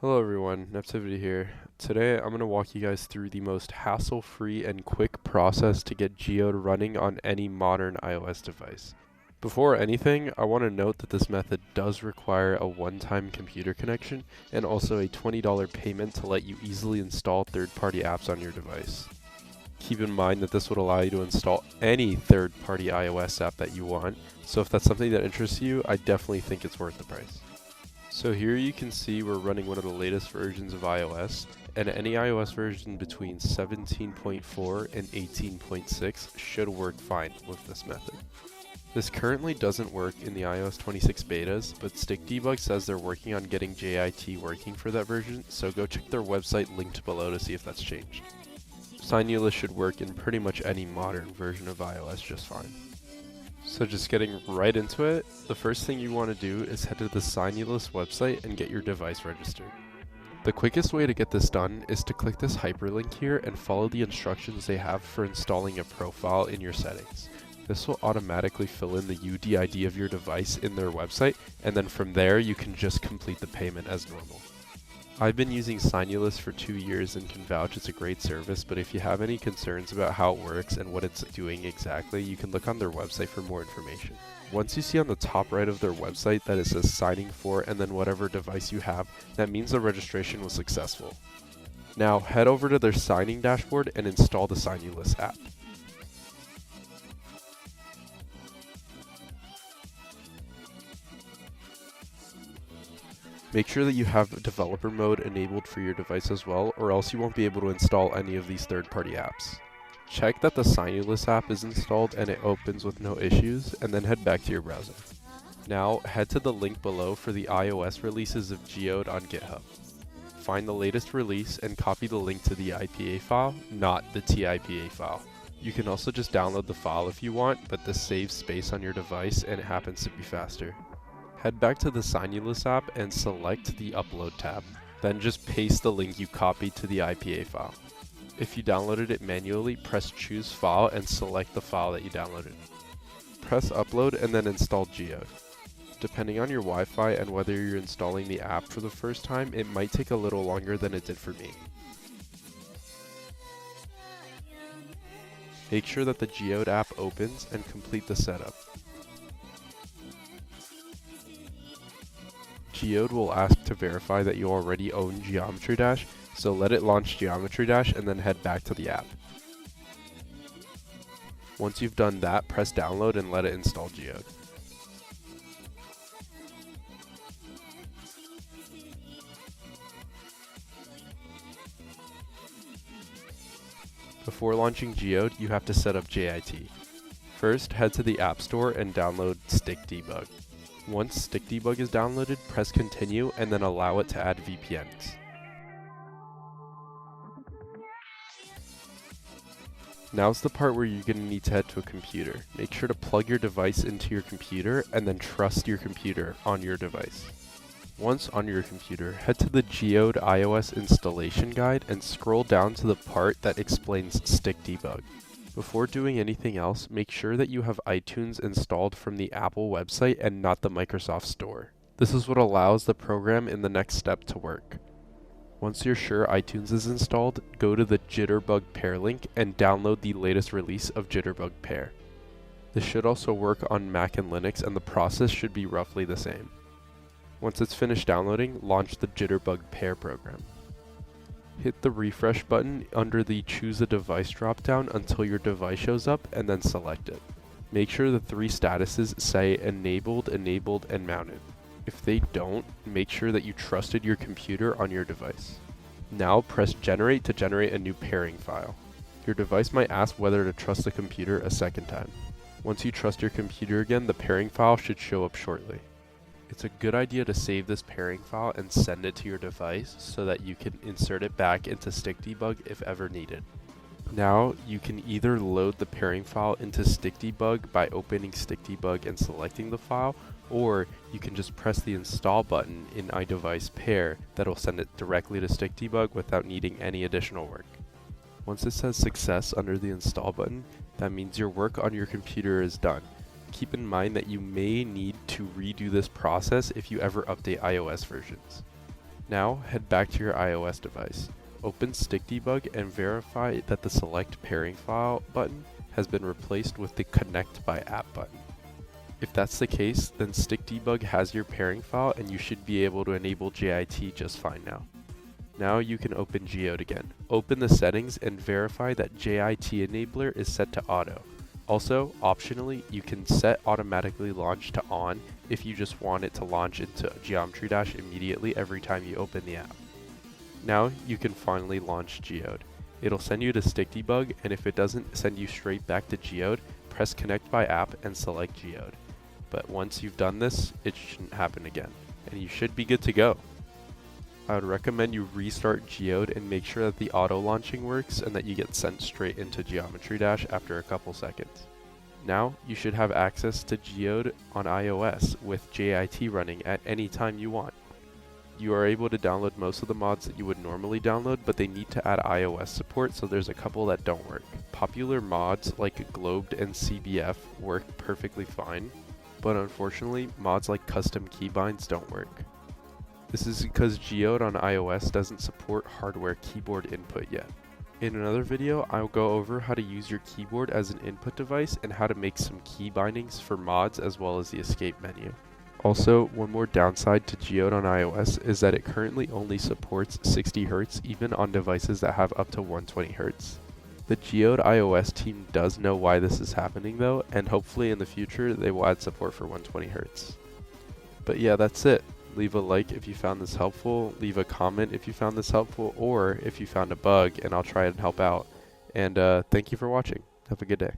Hello everyone, Neptivity here. Today I'm going to walk you guys through the most hassle-free and quick process to get Geode running on any modern iOS device. Before anything, I want to note that this method does require a one-time computer connection and also a $20 payment to let you easily install third-party apps on your device. Keep in mind that this would allow you to install any third-party iOS app that you want, so if that's something that interests you, I definitely think it's worth the price. So here you can see we're running one of the latest versions of iOS, and any iOS version between 17.4 and 18.6 should work fine with this method. This currently doesn't work in the iOS 26 betas, but StikDebug says they're working on getting JIT working for that version, so go check their website linked below to see if that's changed. Signulous should work in pretty much any modern version of iOS just fine. So just getting right into it, the first thing you want to do is head to the Signulous website and get your device registered. The quickest way to get this done is to click this hyperlink here and follow the instructions they have for installing a profile in your settings. This will automatically fill in the UDID of your device in their website, and then from there you can just complete the payment as normal. I've been using Signulous for 2 years and can vouch it's a great service, but if you have any concerns about how it works and what it's doing exactly, you can look on their website for more information. Once you see on the top right of their website that it says signing for and then whatever device you have, that means the registration was successful. Now head over to their signing dashboard and install the Signulous app. Make sure that you have developer mode enabled for your device as well, or else you won't be able to install any of these third-party apps. Check that the Signulous app is installed and it opens with no issues, and then head back to your browser. Now, head to the link below for the iOS releases of Geode on GitHub. Find the latest release and copy the link to the IPA file, not the TIPA file. You can also just download the file if you want, but this saves space on your device and it happens to be faster. Head back to the Signulous app and select the Upload tab. Then just paste the link you copied to the IPA file. If you downloaded it manually, press Choose File and select the file that you downloaded. Press Upload and then install Geode. Depending on your Wi-Fi and whether you're installing the app for the first time, it might take a little longer than it did for me. Make sure that the Geode app opens and complete the setup. Geode will ask to verify that you already own Geometry Dash, so let it launch Geometry Dash and then head back to the app. Once you've done that, press download and let it install Geode. Before launching Geode, you have to set up JIT. First, head to the App Store and download StikDebug. Once StikDebug is downloaded, press continue and then allow it to add VPNs. Now's the part where you're going to need to head to a computer. Make sure to plug your device into your computer and then trust your computer on your device. Once on your computer, head to the Geode iOS installation guide and scroll down to the part that explains StikDebug. Before doing anything else, make sure that you have iTunes installed from the Apple website and not the Microsoft Store. This is what allows the program in the next step to work. Once you're sure iTunes is installed, go to the Jitterbug Pair link and download the latest release of Jitterbug Pair. This should also work on Mac and Linux, and the process should be roughly the same. Once it's finished downloading, launch the Jitterbug Pair program. Hit the refresh button under the Choose a Device dropdown until your device shows up and then select it. Make sure the 3 statuses say Enabled, Enabled, and Mounted. If they don't, make sure that you trusted your computer on your device. Now press Generate to generate a new pairing file. Your device might ask whether to trust the computer a second time. Once you trust your computer again, the pairing file should show up shortly. It's a good idea to save this pairing file and send it to your device so that you can insert it back into StikDebug if ever needed. Now, you can either load the pairing file into StikDebug by opening StikDebug and selecting the file, or you can just press the install button in iDevice Pair that'll send it directly to StikDebug without needing any additional work. Once it says success under the install button, that means your work on your computer is done. Keep in mind that you may need to redo this process if you ever update iOS versions. Now head back to your iOS device. Open StikDebug and verify that the Select Pairing File button has been replaced with the Connect by App button. If that's the case, then StikDebug has your pairing file and you should be able to enable JIT just fine now. Now you can open Geode again. Open the settings and verify that JIT enabler is set to auto. Also, optionally, you can set automatically launch to on if you just want it to launch into Geometry Dash immediately every time you open the app. Now you can finally launch Geode. It'll send you to StikDebug, and if it doesn't send you straight back to Geode, press Connect by App and select Geode. But once you've done this, it shouldn't happen again, and you should be good to go. I would recommend you restart Geode and make sure that the auto launching works and that you get sent straight into Geometry Dash after a couple seconds. Now you should have access to Geode on iOS with JIT running at any time you want. You are able to download most of the mods that you would normally download, but they need to add iOS support, so there's a couple that don't work. Popular mods like Globed and CBF work perfectly fine, but unfortunately mods like custom keybinds don't work. This is because Geode on iOS doesn't support hardware keyboard input yet. In another video, I'll go over how to use your keyboard as an input device and how to make some key bindings for mods as well as the escape menu. Also, one more downside to Geode on iOS is that it currently only supports 60 Hz even on devices that have up to 120 Hz. The Geode iOS team does know why this is happening though, and hopefully in the future they will add support for 120 Hz. But yeah, that's it. Leave a like if you found this helpful, leave a comment if you found this helpful, or if you found a bug, and I'll try and help out. And thank you for watching. Have a good day.